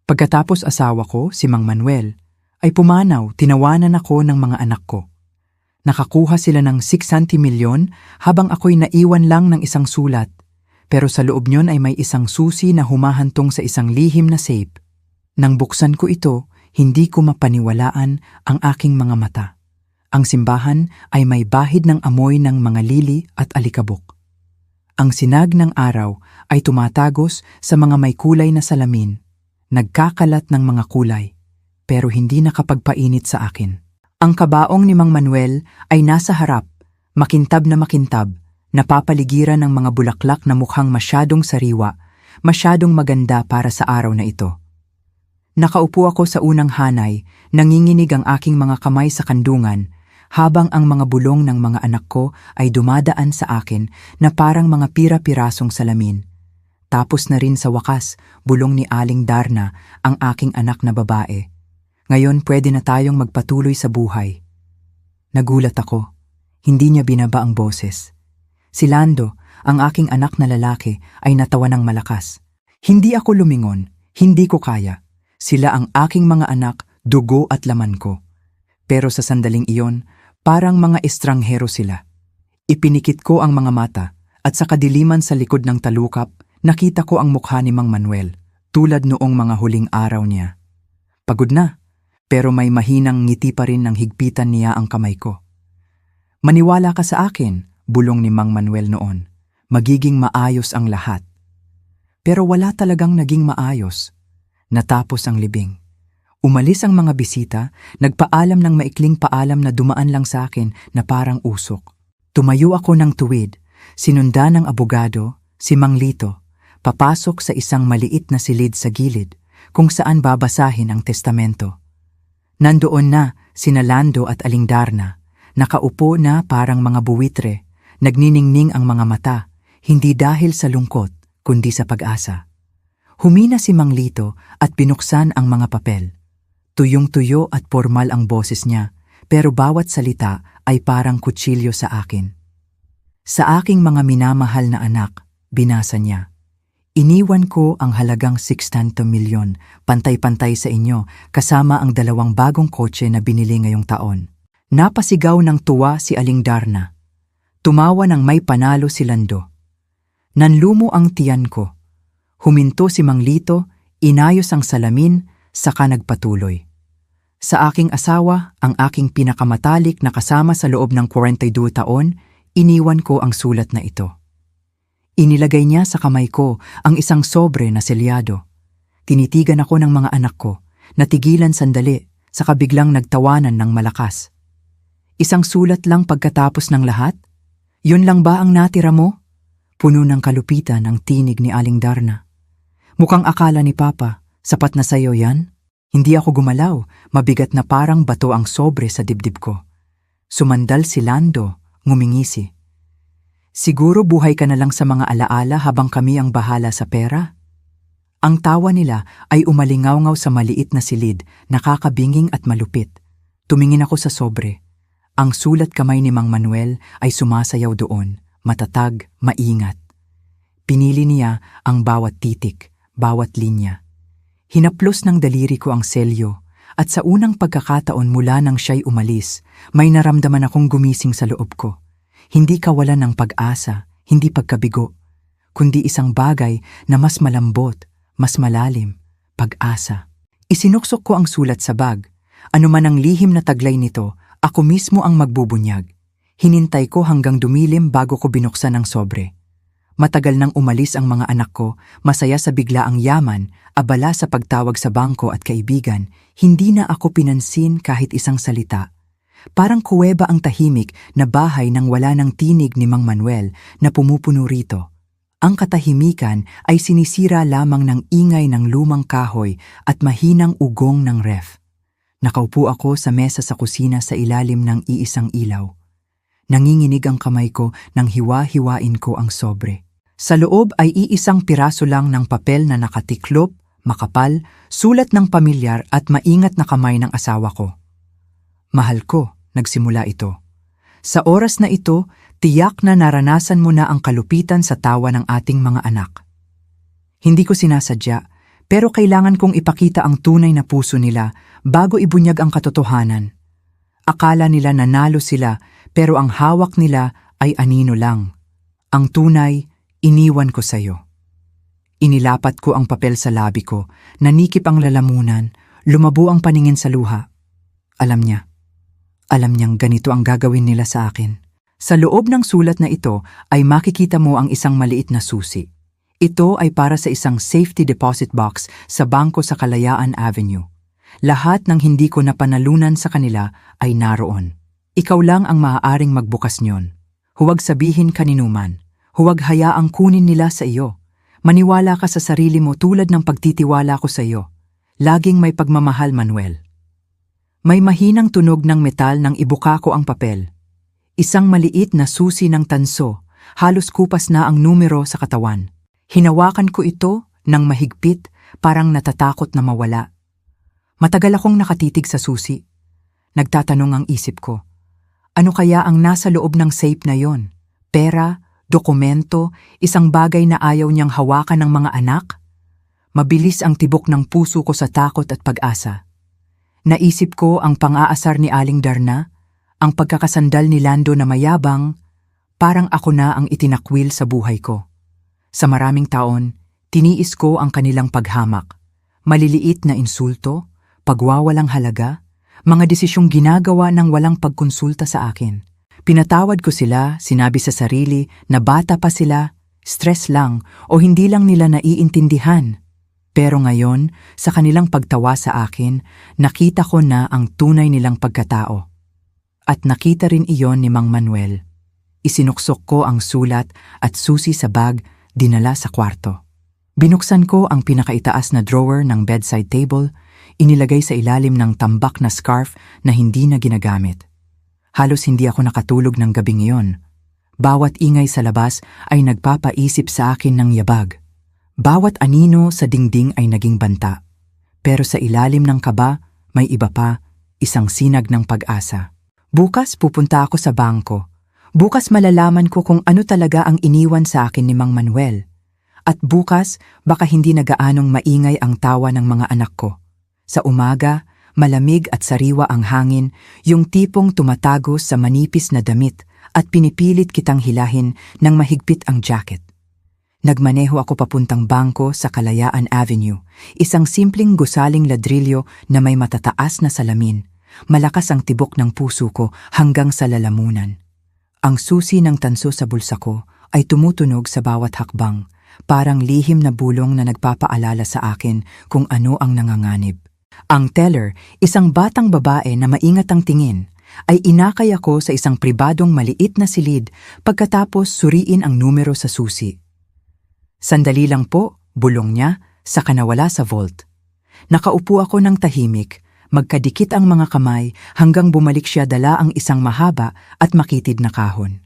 Pagkatapos asawa ko, si Mang Manuel, ay pumanaw, tinawanan ako ng mga anak ko. Nakakuha sila ng 60 milyon habang ako'y naiwan lang ng isang sulat. Pero sa loob niyon ay may isang susi na humahantong sa isang lihim na safe. Nang buksan ko ito, hindi ko mapaniwalaan ang aking mga mata. Ang simbahan ay may bahid ng amoy ng mga lili at alikabok. Ang sinag ng araw ay tumatagos sa mga may kulay na salamin, nagkakalat ng mga kulay, pero hindi nakapagpainit sa akin. Ang kabaong ni Mang Manuel ay nasa harap, makintab, napapaligiran ng mga bulaklak na mukhang masyadong sariwa, masyadong maganda para sa araw na ito. Nakaupo ako sa unang hanay, nanginginig ang aking mga kamay sa kandungan, habang ang mga bulong ng mga anak ko ay dumadaan sa akin na parang mga pira-pirasong salamin. Tapos na rin sa wakas, bulong ni Aling Darna, ang aking anak na babae. Ngayon pwede na tayong magpatuloy sa buhay. Nagulat ako. Hindi niya binaba ang boses. Si Lando, ang aking anak na lalaki, ay natawa ng malakas. Hindi ako lumingon, hindi ko kaya. Sila ang aking mga anak, dugo at laman ko. Pero sa sandaling iyon, parang mga estranghero sila. Ipinikit ko ang mga mata at sa kadiliman sa likod ng talukap, nakita ko ang mukha ni Mang Manuel, tulad noong mga huling araw niya. Pagod na, pero may mahinang ngiti pa rin nang higpitan niya ang kamay ko. Maniwala ka sa akin, bulong ni Mang Manuel noon. Magiging maayos ang lahat. Pero wala talagang naging maayos. Natapos ang libing. Umalis ang mga bisita, nagpaalam ng maikling paalam na dumaan lang sa akin na parang usok. Tumayo ako ng tuwid, sinundan ng abogado, si Mang Lito, papasok sa isang maliit na silid sa gilid kung saan babasahin ang testamento. Nandoon na sina Lando at Aling Darna, nakaupo na parang mga buwitre, nagniningning ang mga mata, hindi dahil sa lungkot, kundi sa pag-asa. Humina si Mang Lito at binuksan ang mga papel. Tuyong-tuyo at formal ang boses niya, pero bawat salita ay parang kutsilyo sa akin. Sa aking mga minamahal na anak, binasa niya. Iniwan ko ang halagang 60 milyon, pantay-pantay sa inyo, kasama ang 2 bagong kotse na binili ngayong taon. Napasigaw ng tuwa si Aling Darna. Tumawa ng may panalo si Lando. Nanlumo ang tiyan ko. Huminto si Mang Lito, inayos ang salamin, saka nagpatuloy. Sa aking asawa, ang aking pinakamatalik na kasama sa loob ng 42 taon, iniwan ko ang sulat na ito. Inilagay niya sa kamay ko ang isang sobre na selyado. Tinitigan ako ng mga anak ko, natigilan sandali, saka biglang nagtawanan ng malakas. Isang sulat lang pagkatapos ng lahat? Yun lang ba ang natira mo? Puno ng kalupitan ang tinig ni Aling Darna. Mukhang akala ni Papa, sapat na sayo yan? Hindi ako gumalaw, mabigat na parang bato ang sobre sa dibdib ko. Sumandal si Lando, ngumingisi. Siguro buhay ka na lang sa mga alaala habang kami ang bahala sa pera? Ang tawa nila ay umalingaw-ngaw sa maliit na silid, nakakabinging at malupit. Tumingin ako sa sobre. Ang sulat kamay ni Mang Manuel ay sumasayaw doon, matatag, maingat. Pinili niya ang bawat titik, bawat linya. Hinaplos ng daliri ko ang selyo, at sa unang pagkakataon mula nang siya'y umalis, may naramdaman akong gumising sa loob ko. Hindi kawalan ng pag-asa, hindi pagkabigo, kundi isang bagay na mas malambot, mas malalim, pag-asa. Isinuksok ko ang sulat sa bag. Ano man ang lihim na taglay nito, ako mismo ang magbubunyag. Hinintay ko hanggang dumilim bago ko binuksan ang sobre. Matagal nang umalis ang mga anak ko, masaya sa biglaang yaman, abala sa pagtawag sa bangko at kaibigan, hindi na ako pinansin kahit isang salita. Parang kuweba ang tahimik na bahay nang wala ng tinig ni Mang Manuel na pumupuno rito. Ang katahimikan ay sinisira lamang ng ingay ng lumang kahoy at mahinang ugong ng ref. Nakaupo ako sa mesa sa kusina sa ilalim ng iisang ilaw. Nanginginig ang kamay ko nang hiwa-hiwain ko ang sobre. Sa loob ay iisang piraso lang ng papel na nakatiklop, makapal, sulat ng pamilyar at maingat na kamay ng asawa ko. Mahal ko, nagsimula ito. Sa oras na ito, tiyak na naranasan mo na ang kalupitan sa tawa ng ating mga anak. Hindi ko sinasadya, Pero kailangan kong ipakita ang tunay na puso nila bago ibunyag ang katotohanan. Akala nila nanalo sila pero ang hawak nila ay anino lang. Ang tunay, iniwan ko sa'yo. Inilapat ko ang papel sa labi ko, nanikip ang lalamunan, lumabo ang paningin sa luha. Alam niyang ganito ang gagawin nila sa akin. Sa loob ng sulat na ito ay makikita mo ang isang maliit na susi. Ito ay para sa isang safety deposit box sa bangko sa Kalayaan Avenue. Lahat ng hindi ko napanalunan sa kanila ay naroon. Ikaw lang ang maaaring magbukas niyon. Huwag sabihin kaninuman. Huwag hayaang kunin nila sa iyo. Maniwala ka sa sarili mo tulad ng pagtitiwala ko sa iyo. Laging may pagmamahal, Manuel. May mahinang tunog ng metal nang ibuka ko ang papel. Isang maliit na susi ng tanso, halos kupas na ang numero sa katawan. Hinawakan ko ito ng mahigpit, parang natatakot na mawala. Matagal akong nakatitig sa susi. Nagtatanong ang isip ko. Ano kaya ang nasa loob ng safe na yon? Pera, dokumento, isang bagay na ayaw niyang hawakan ng mga anak? Mabilis ang tibok ng puso ko sa takot at pag-asa. Naisip ko ang pang-aasar ni Aling Darna, ang pagkakasandal ni Lando na mayabang, parang ako na ang itinakwil sa buhay ko. Sa maraming taon, tiniis ko ang kanilang paghamak. Maliliit na insulto, pagwawalang halaga, mga desisyong ginagawa ng walang pagkonsulta sa akin. Pinatawad ko sila, sinabi sa sarili na bata pa sila, stress lang o hindi lang nila naiintindihan. Pero ngayon, sa kanilang pagtawa sa akin, nakita ko na ang tunay nilang pagkatao. At nakita rin iyon ni Mang Manuel. Isinuksok ko ang sulat at susi sa bag, dinala sa kwarto. Binuksan ko ang pinakaitaas na drawer ng bedside table, inilagay sa ilalim ng tambak na scarf na hindi na ginagamit. Halos hindi ako nakatulog ng gabing iyon. Bawat ingay sa labas ay nagpapaisip sa akin ng yabag. Bawat anino sa dingding ay naging banta. Pero sa ilalim ng kaba, may iba pa, isang sinag ng pag-asa. Bukas pupunta ako sa bangko. Bukas malalaman ko kung ano talaga ang iniwan sa akin ni Mang Manuel. At bukas, baka hindi na gaanong maingay ang tawa ng mga anak ko. Sa umaga, malamig at sariwa ang hangin, yung tipong tumatagos sa manipis na damit at pinipilit kitang hilahin ng mahigpit ang jacket. Nagmaneho ako papuntang bangko sa Kalayaan Avenue, isang simpleng gusaling ladrilyo na may matataas na salamin. Malakas ang tibok ng puso ko hanggang sa lalamunan. Ang susi ng tanso sa bulsa ko ay tumutunog sa bawat hakbang, parang lihim na bulong na nagpapaalala sa akin kung ano ang nanganganib. Ang teller, isang batang babae na maingat ang tingin, ay inakay ako sa isang pribadong maliit na silid pagkatapos suriin ang numero sa susi. Sandali lang po, bulong niya, saka nawala sa vault. Nakaupo ako ng tahimik, magkadikit ang mga kamay hanggang bumalik siya dala ang isang mahaba at makitid na kahon.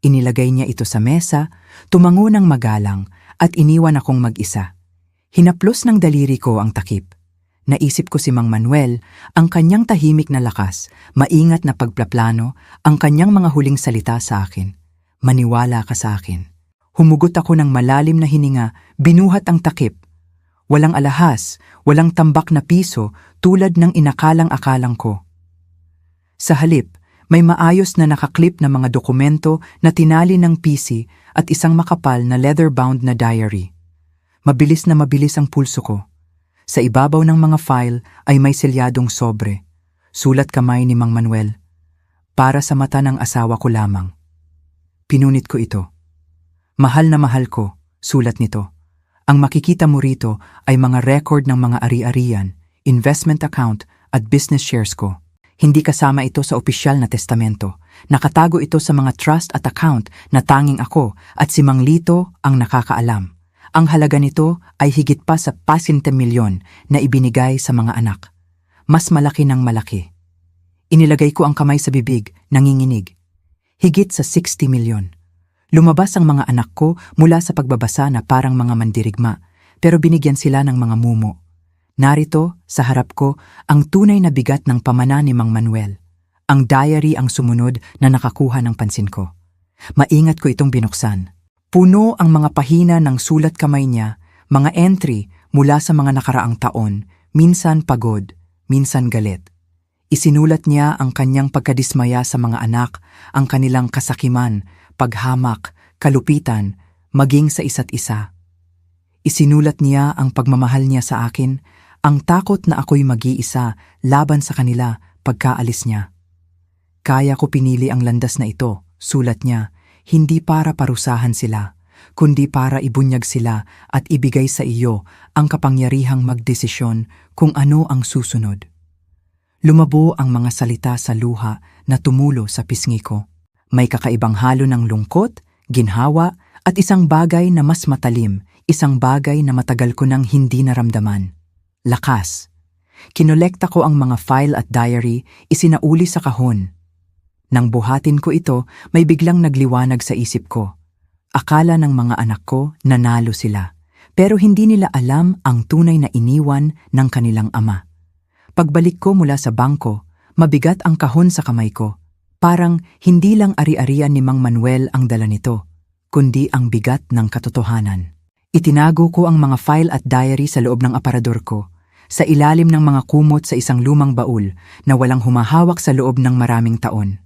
Inilagay niya ito sa mesa, tumango ng magalang at iniwan akong mag-isa. Hinaplos ng daliri ko ang takip. Naisip ko si Mang Manuel, ang kanyang tahimik na lakas, maingat na pagplaplano, ang kanyang mga huling salita sa akin. Maniwala ka sa akin. Humugot ako ng malalim na hininga, binuhat ang takip. Walang alahas, walang tambak na piso tulad ng inakalang-akalang ko. Sa halip, may maayos na nakaklip na mga dokumento na tinali ng PC at isang makapal na leather-bound na diary. Mabilis ang pulso ko. Sa ibabaw ng mga file ay may selyadong sobre. Sulat kamay ni Mang Manuel. Para sa mata ng asawa ko lamang. Pinunit ko ito. Mahal na mahal ko, sulat nito. Ang makikita mo rito ay mga record ng mga ari-arian, investment account at business shares ko. Hindi kasama ito sa opisyal na testamento. Nakatago ito sa mga trust at account na tanging ako at si Mang Lito ang nakakaalam. Ang halaga nito ay higit pa sa 20 milyon na ibinigay sa mga anak. Mas malaki ng malaki. Inilagay ko ang kamay sa bibig, nanginginig. Higit sa 60 milyon. Lumabas ang mga anak ko mula sa pagbabasa na parang mga mandirigma, pero binigyan sila ng mga mumo. Narito, sa harap ko, ang tunay na bigat ng pamana ni Mang Manuel. Ang diary ang sumunod na nakakuha ng pansin ko. Maingat ko itong binuksan. Puno ang mga pahina ng sulat kamay niya, mga entry mula sa mga nakaraang taon, minsan pagod, minsan galit. Isinulat niya ang kanyang pagkadismaya sa mga anak, ang kanilang kasakiman, paghamak, kalupitan, maging sa isa't isa. Isinulat niya ang pagmamahal niya sa akin, ang takot na ako'y mag-iisa laban sa kanila pagkaalis niya. Kaya ko pinili ang landas na ito, sulat niya, hindi para parusahan sila, kundi para ibunyag sila at ibigay sa iyo ang kapangyarihang magdesisyon kung ano ang susunod. Lumabo ang mga salita sa luha na tumulo sa pisngi ko. May kakaibang halo ng lungkot, ginhawa, at isang bagay na mas matalim, isang bagay na matagal ko nang hindi naramdaman. Lakas. Kinolekta ko ang mga file at diary, isinauli sa kahon. Nang buhatin ko ito, may biglang nagliwanag sa isip ko. Akala ng mga anak ko nanalo sila, pero hindi nila alam ang tunay na iniwan ng kanilang ama. Pagbalik ko mula sa bangko, mabigat ang kahon sa kamay ko. Parang hindi lang ari-arian ni Mang Manuel ang dala nito, kundi ang bigat ng katotohanan. Itinago ko ang mga file at diary sa loob ng aparador ko, sa ilalim ng mga kumot sa isang lumang baul na walang humahawak sa loob ng maraming taon.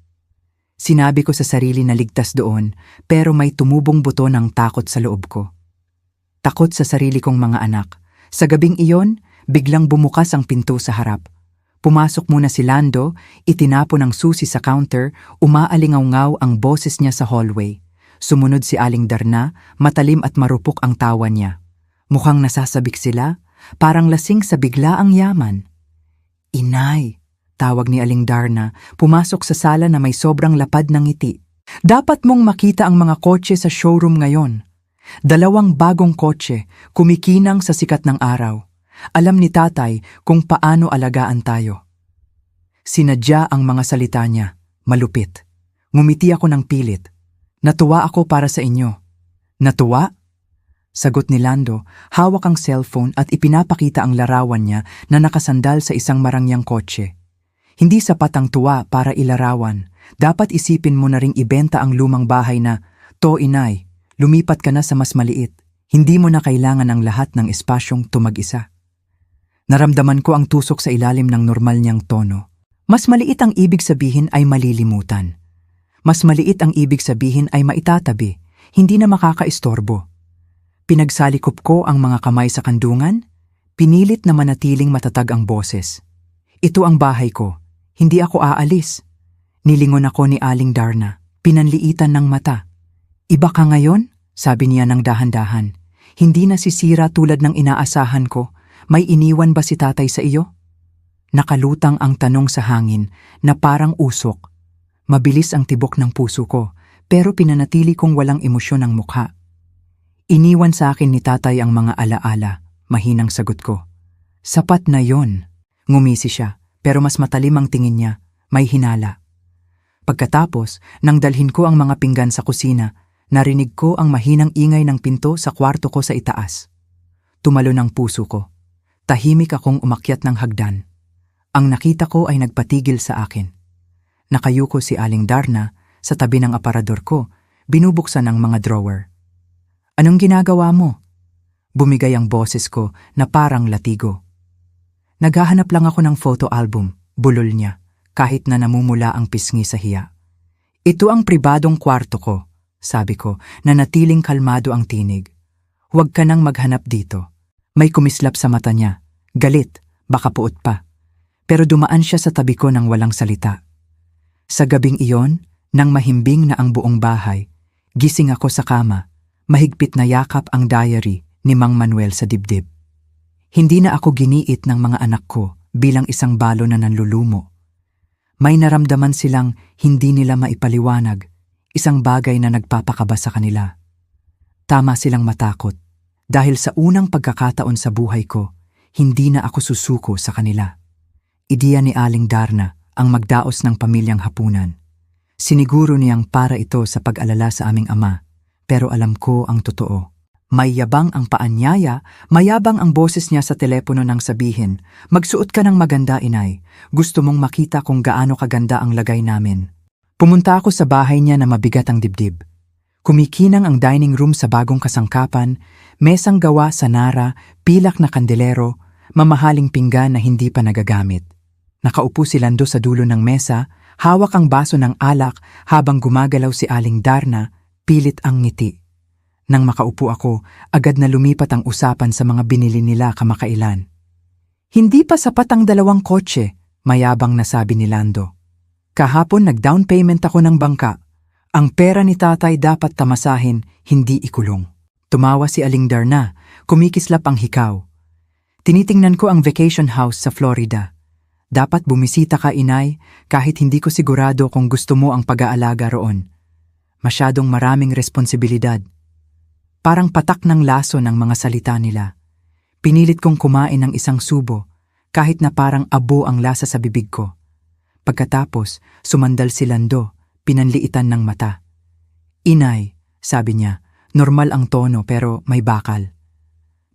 Sinabi ko sa sarili na ligtas doon, pero may tumubong buto ng takot sa loob ko. Takot sa sarili kong mga anak. Sa gabing iyon, biglang bumukas ang pinto sa harap. Pumasok muna si Lando, itinapon ang susi sa counter, umaalingaw-ngaw ang boses niya sa hallway. Sumunod si Aling Darna, matalim at marupok ang tawa niya. Mukhang nasasabik sila, parang lasing sa biglaang yaman. "Inay," tawag ni Aling Darna, pumasok sa sala na may sobrang lapad ng ngiti. "Dapat mong makita ang mga kotse sa showroom ngayon. 2 bagong kotse, kumikinang sa sikat ng araw. Alam ni tatay kung paano alagaan tayo." Sinadya ang mga salita niya, malupit. Ngumiti ako ng pilit. "Natuwa ako para sa inyo." "Natuwa?" Sagot ni Lando, hawak ang cellphone at ipinapakita ang larawan niya na nakasandal sa isang marangyang kotse. Hindi sapat ang tuwa para ilarawan. Dapat isipin mo na ring ibenta ang lumang bahay na, "To inay, lumipat ka na sa mas maliit. Hindi mo na kailangan ang lahat ng espasyong tumag-isa." Naramdaman ko ang tusok sa ilalim ng normal niyang tono. Mas maliit ang ibig sabihin ay malilimutan. Mas maliit ang ibig sabihin ay maitatabi, hindi na makakaistorbo. Pinagsalikop ko ang mga kamay sa kandungan, pinilit na manatiling matatag ang boses. "Ito ang bahay ko, hindi ako aalis." Nilingon ako ni Aling Darna, pinanliitan ng mata. "Iba ka ngayon?" sabi niya ng dahan-dahan. "Hindi nasisira tulad ng inaasahan ko. May iniwan ba si tatay sa iyo?" Nakalutang ang tanong sa hangin na parang usok. Mabilis ang tibok ng puso ko, pero pinanatili kong walang emosyon ang mukha. "Iniwan sa akin ni tatay ang mga alaala," mahinang sagot ko. "Sapat na yon." Ngumisi siya, pero mas matalim ang tingin niya, may hinala. Pagkatapos, nang dalhin ko ang mga pinggan sa kusina, narinig ko ang mahinang ingay ng pinto sa kwarto ko sa itaas. Tumalon ang puso ko. Tahimik akong umakyat ng hagdan. Ang nakita ko ay nagpatigil sa akin. Nakayuko si Aling Darna sa tabi ng aparador ko, binubuksan ang mga drawer. "Anong ginagawa mo?" Bumigay ang boses ko na parang latigo. "Naghahanap lang ako ng photo album," bulol niya, kahit na namumula ang pisngi sa hiya. "Ito ang pribadong kwarto ko," sabi ko, na natiling kalmado ang tinig. "Huwag ka nang maghanap dito." May kumislap sa mata niya, galit, baka puot pa. Pero dumaan siya sa tabi ko nang walang salita. Sa gabing iyon, nang mahimbing na ang buong bahay, gising ako sa kama, mahigpit na yakap ang diary ni Mang Manuel sa dibdib. Hindi na ako giniit ng mga anak ko bilang isang balo na nanlulumo. May naramdaman silang hindi nila maipaliwanag, isang bagay na nagpapakaba sa kanila. Tama silang matakot. Dahil sa unang pagkakataon sa buhay ko, hindi na ako susuko sa kanila. Ideya ni Aling Darna ang magdaos ng pamilyang hapunan. Siniguro niyang para ito sa pag-alala sa aming ama, pero alam ko ang totoo. May yabang ang paanyaya, mayabang ang boses niya sa telepono nang sabihin, "Magsuot ka ng maganda, inay. Gusto mong makita kung gaano kaganda ang lagay namin." Pumunta ako sa bahay niya na mabigat ang dibdib. Kumikinang ang dining room sa bagong kasangkapan, mesang gawa sa nara, pilak na kandelero, mamahaling pinggan na hindi pa nagagamit. Nakaupo si Lando sa dulo ng mesa, hawak ang baso ng alak habang gumagalaw si Aling Darna, pilit ang ngiti. Nang makaupo ako, agad na lumipat ang usapan sa mga binili nila kamakailan. Hindi pa sapat ang 2 kotse, mayabang na sabi ni Lando. Kahapon nag-down payment ako ng bangka. Ang pera ni tatay dapat tamasahin, hindi ikulong. Tumawa si Aling Darna, kumikislap ang hikaw. Tinitingnan ko ang vacation house sa Florida. Dapat bumisita ka, inay, kahit hindi ko sigurado kung gusto mo ang pag-aalaga roon. Masyadong maraming responsibilidad. Parang patak ng laso ng mga salita nila. Pinilit kong kumain ng isang subo, kahit na parang abo ang lasa sa bibig ko. Pagkatapos, sumandal si Lando, pinanliitan ng mata. Inay, sabi niya, normal ang tono pero may bakal.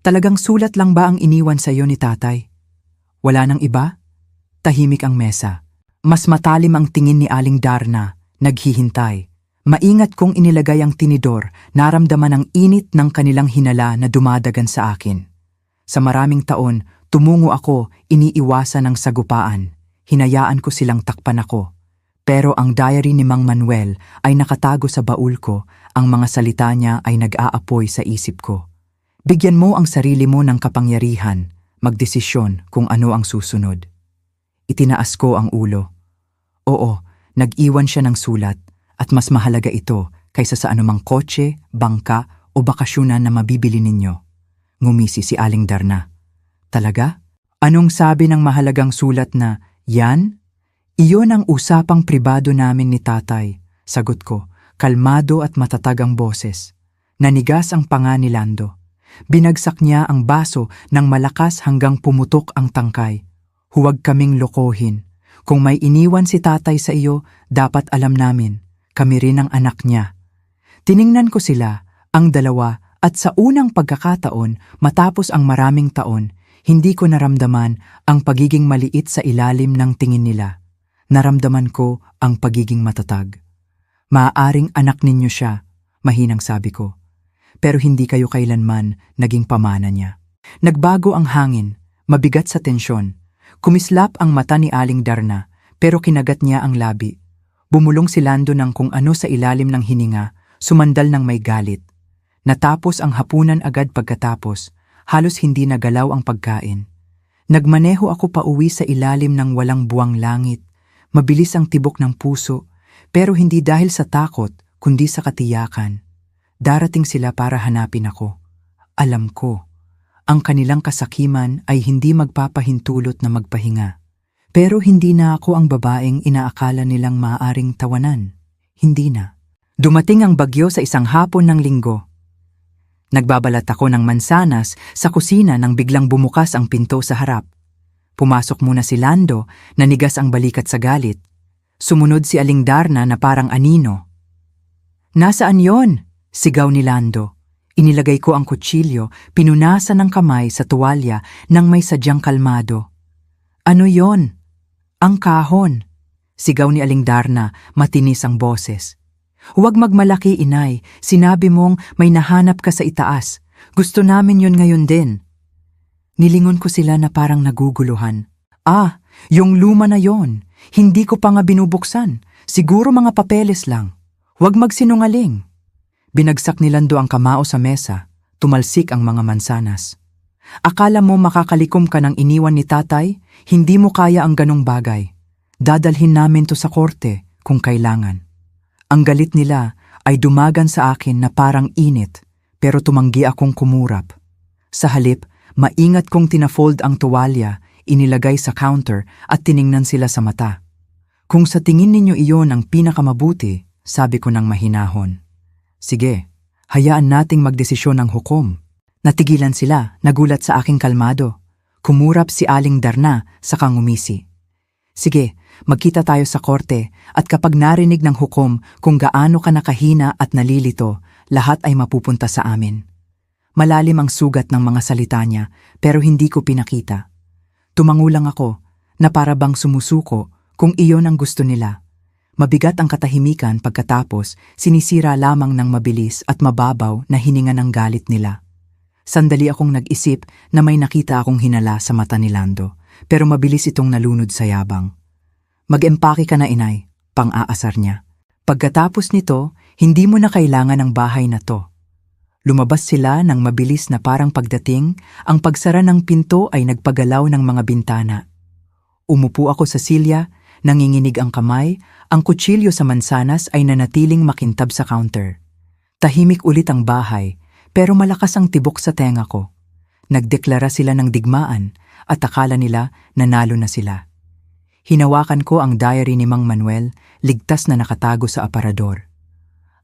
Talagang sulat lang ba ang iniwan sa iyo ni tatay? Wala nang iba? Tahimik ang mesa. Mas matalim ang tingin ni Aling Darna, naghihintay. Maingat kong inilagay ang tinidor, naramdaman ang init ng kanilang hinala na dumadagan sa akin. Sa maraming taon, tumungo ako, iniiwasan ng sagupaan. Hinayaan ko silang takpan ako. Pero ang diary ni Mang Manuel ay nakatago sa baul ko, ang mga salita niya ay nag-aapoy sa isip ko. Bigyan mo ang sarili mo ng kapangyarihan, magdesisyon kung ano ang susunod. Itinaas ko ang ulo. Oo, nag-iwan siya ng sulat at mas mahalaga ito kaysa sa anumang kotse, bangka o bakasyunan na mabibili ninyo. Ngumisi si Aling Darna. Talaga? Anong sabi ng mahalagang sulat na, yan? Iyon ang usapang pribado namin ni tatay, sagot ko, kalmado at matatag ang boses. Nanigas ang panga ni Lando. Binagsak niya ang baso ng malakas hanggang pumutok ang tangkay. Huwag kaming lokohin. Kung may iniwan si tatay sa iyo, dapat alam namin. Kami rin ang anak niya. Tiningnan ko sila, ang 2, at sa unang pagkakataon, matapos ang maraming taon, hindi ko naramdaman ang pagiging maliit sa ilalim ng tingin nila. Naramdaman ko ang pagiging matatag. Maaaring anak ninyo siya, mahinang sabi ko. Pero hindi kayo kailanman naging pamana niya. Nagbago ang hangin, mabigat sa tensyon. Kumislap ang mata ni Aling Darna, pero kinagat niya ang labi. Bumulong si Lando ng kung ano sa ilalim ng hininga, sumandal ng may galit. Natapos ang hapunan agad pagkatapos, halos hindi nagalaw ang pagkain. Nagmaneho ako pauwi sa ilalim ng walang buwang langit. Mabilis ang tibok ng puso, pero hindi dahil sa takot, kundi sa katiyakan. Darating sila para hanapin ako. Alam ko, ang kanilang kasakiman ay hindi magpapahintulot na magpahinga. Pero hindi na ako ang babaeng inaakala nilang maaaring tawanan. Hindi na. Dumating ang bagyo sa isang hapon ng linggo. Nagbabalat ako ng mansanas sa kusina nang biglang bumukas ang pinto sa harap. Pumasok muna si Lando, nanigas ang balikat sa galit. Sumunod si Aling Darna na parang anino. "Nasaan yon?" sigaw ni Lando. Inilagay ko ang kutsilyo, pinunasan ng kamay sa tuwalya nang may sadyang kalmado. "Ano yon?" "Ang kahon," sigaw ni Aling Darna, matinis ang boses. "Huwag magmalaki, inay. Sinabi mong may nahanap ka sa itaas. Gusto namin yon ngayon din." Nilingon ko sila na parang naguguluhan. "Ah, yung luma na yon. Hindi ko pa nga binubuksan. Siguro mga papeles lang. Huwag magsinungaling." Binagsak ni Lando ang kamao sa mesa. Tumalsik ang mga mansanas. "Akala mo makakalikom ka ng iniwan ni tatay? Hindi mo kaya ang ganong bagay. Dadalhin namin to sa korte kung kailangan." Ang galit nila ay dumagan sa akin na parang init, pero tumanggi akong kumurap. Sa halip, maingat kong tinafold ang tuwalya, inilagay sa counter at tiningnan sila sa mata. "Kung sa tingin ninyo iyon ang pinakamabuti," sabi ko ng mahinahon. "Sige, hayaan nating magdesisyon ng hukom." Natigilan sila, nagulat sa aking kalmado. Kumurap si Aling Darna, saka ngumisi. "Sige, magkita tayo sa korte at kapag narinig ng hukom kung gaano ka nakahina at nalilito, lahat ay mapupunta sa amin." Malalim ang sugat ng mga salita niya, pero hindi ko pinakita. Tumangulang ako, na para bang sumusuko kung iyon ang gusto nila. Mabigat ang katahimikan pagkatapos sinisira lamang ng mabilis at mababaw na hininga ng galit nila. Sandali akong nag-isip na may nakita akong hinala sa mata ni Lando, pero mabilis itong nalunod sa yabang. Mag-empake ka na, inay, pang-aasar niya. Pagkatapos nito, hindi mo na kailangan ng bahay na to. Lumabas sila ng mabilis na parang pagdating, ang pagsara ng pinto ay nagpagalaw ng mga bintana. Umupo ako sa silya, nanginginig ang kamay, ang kutsilyo sa mansanas ay nanatiling makintab sa counter. Tahimik ulit ang bahay, pero malakas ang tibok sa tenga ko. Nagdeklara sila ng digmaan at akala nila nanalo na sila. Hinawakan ko ang diary ni Mang Manuel, ligtas na nakatago sa aparador.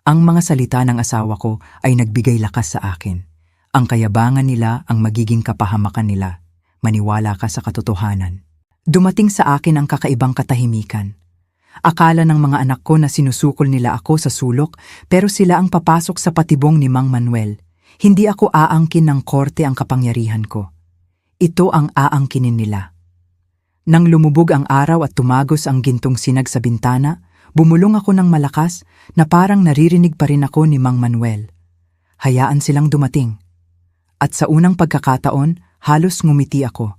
Ang mga salita ng asawa ko ay nagbigay lakas sa akin. Ang kayabangan nila ang magiging kapahamakan nila. Maniwala ka sa katotohanan. Dumating sa akin ang kakaibang katahimikan. Akala ng mga anak ko na sinusukol nila ako sa sulok, pero sila ang papasok sa patibong ni Mang Manuel. Hindi ako aangkin ng korte ang kapangyarihan ko. Ito ang aangkinin nila. Nang lumubog ang araw at tumagos ang gintong sinag sa bintana, bumulong ako ng malakas na parang naririnig pa rin ako ni Mang Manuel. Hayaan silang dumating. At sa unang pagkakataon, halos ngumiti ako.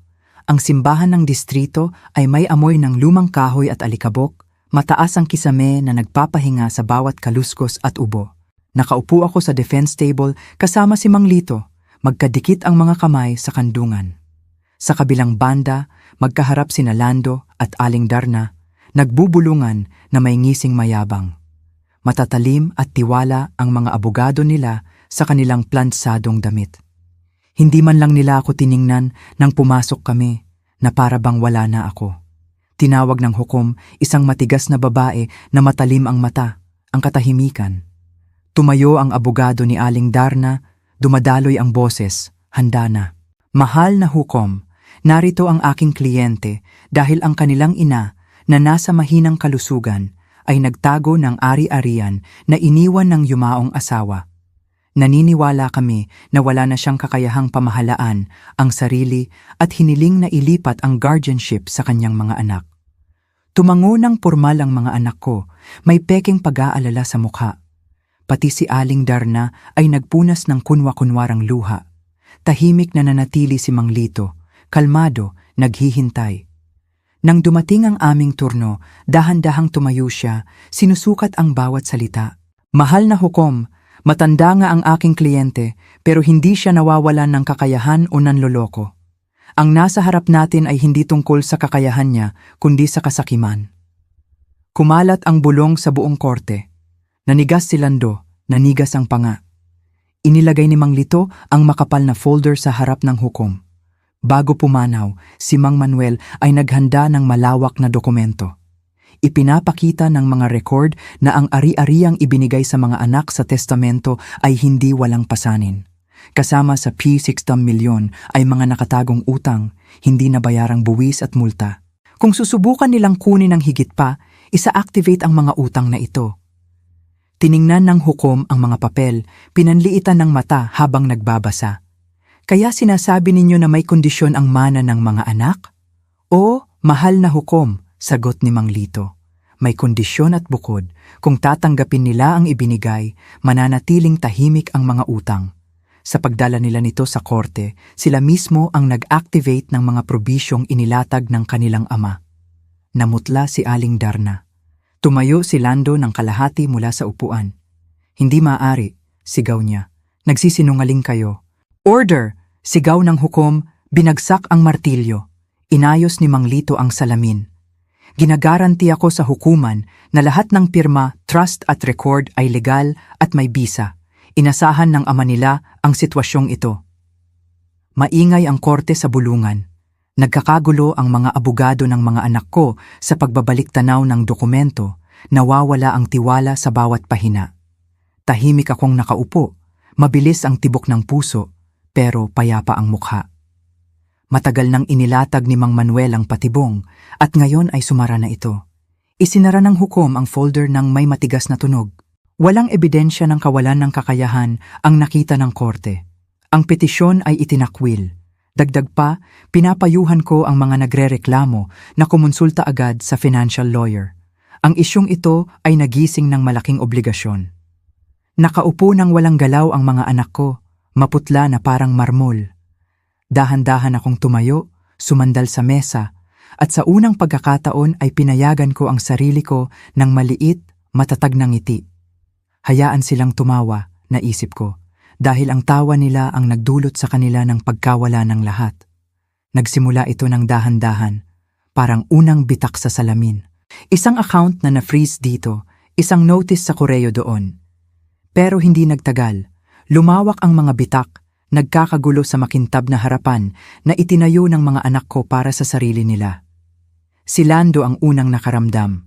Ang simbahan ng distrito ay may amoy ng lumang kahoy at alikabok, mataas ang kisame na nagpapahinga sa bawat kaluskos at ubo. Nakaupo ako sa defense table kasama si Mang Lito, magkadikit ang mga kamay sa kandungan. Sa kabilang banda, magkaharap sina Lando at Aling Darna, nagbubulungan na may ngising mayabang. Matatalim at tiwala ang mga abogado nila sa kanilang plansadong damit. Hindi man lang nila ako tiningnan nang pumasok kami na para bang wala na ako. Tinawag ng hukom isang matigas na babae na matalim ang mata, ang katahimikan. Tumayo ang abogado ni Aling Darna, dumadaloy ang boses, handa na. Mahal na hukom, narito ang aking kliyente dahil ang kanilang ina na nasa mahinang kalusugan ay nagtago ng ari-arian na iniwan ng yumaong asawa. Naniniwala kami na wala na siyang kakayahang pamahalaan ang sarili at hiniling na ilipat ang guardianship sa kanyang mga anak. Tumango ng pormal ang mga anak ko, may peking pag-aalala sa mukha. Pati si Aling Darna ay nagpunas ng kunwa-kunwarang luha. Tahimik na nanatili si Mang Lito, kalmado, naghihintay. Nang dumating ang aming turno, dahan-dahang tumayo siya, sinusukat ang bawat salita. Mahal na hukom, matanda nga ang aking kliyente pero hindi siya nawawalan ng kakayahan o nanloloko. Ang nasa harap natin ay hindi tungkol sa kakayahan niya kundi sa kasakiman. Kumalat ang bulong sa buong korte. Nanigas si Lando, nanigas ang panga. Inilagay ni Mang Lito ang makapal na folder sa harap ng hukom. Bago pumanaw, si Mang Manuel ay naghanda ng malawak na dokumento. Ipinapakita ng mga record na ang ari-ariang ibinigay sa mga anak sa testamento ay hindi walang pasanin. Kasama sa P60 milyon ay mga nakatagong utang, hindi nabayarang buwis at multa. Kung susubukan nilang kunin ng higit pa, isa-activate ang mga utang na ito. Tiningnan ng hukom ang mga papel, pinanliitan ng mata habang nagbabasa. Kaya sinasabi ninyo na may kondisyon ang mana ng mga anak? O, mahal na hukom, sagot ni Mang Lito. May kondisyon at bukod, kung tatanggapin nila ang ibinigay, mananatiling tahimik ang mga utang. Sa pagdala nila nito sa korte, sila mismo ang nag-activate ng mga probisyong inilatag ng kanilang ama. Namutla si Aling Darna. Tumayo si Lando ng kalahati mula sa upuan. Hindi maaari, sigaw niya. Nagsisinungaling kayo. Order! Sigaw ng hukom, binagsak ang martilyo. Inayos ni Mang Lito ang salamin. Ginagaranti ako sa hukuman na lahat ng pirma, trust at record ay legal at may bisa. Inasahan ng ama nila ang sitwasyong ito. Maingay ang korte sa bulungan. Nagkakagulo ang mga abogado ng mga anak ko sa pagbabalik tanaw ng dokumento, nawawala ang tiwala sa bawat pahina. Tahimik akong nakaupo, mabilis ang tibok ng puso, pero payapa ang mukha. Matagal nang inilatag ni Mang Manuel ang patibong at ngayon ay sumara na ito. Isinara ng hukom ang folder ng may matigas na tunog. Walang ebidensya ng kawalan ng kakayahan ang nakita ng korte. Ang petisyon ay itinakwil. Dagdag pa, pinapayuhan ko ang mga nagrereklamo na kumonsulta agad sa financial lawyer. Ang isyong ito ay nagising ng malaking obligasyon. Nakaupo ng walang galaw ang mga anak ko, maputla na parang marmol. Dahan-dahan akong tumayo, sumandal sa mesa, at sa unang pagkakataon ay pinayagan ko ang sarili ko ng maliit, matatag na ngiti. Hayaan silang tumawa, naisip ko, dahil ang tawa nila ang nagdulot sa kanila ng pagkawala ng lahat. Nagsimula ito ng dahan-dahan, parang unang bitak sa salamin. Isang account na na-freeze dito, isang notice sa koreo doon. Pero hindi nagtagal, lumawak ang mga bitak, nagkakagulo sa makintab na harapan na itinayo ng mga anak ko para sa sarili nila. Si Lando ang unang nakaramdam.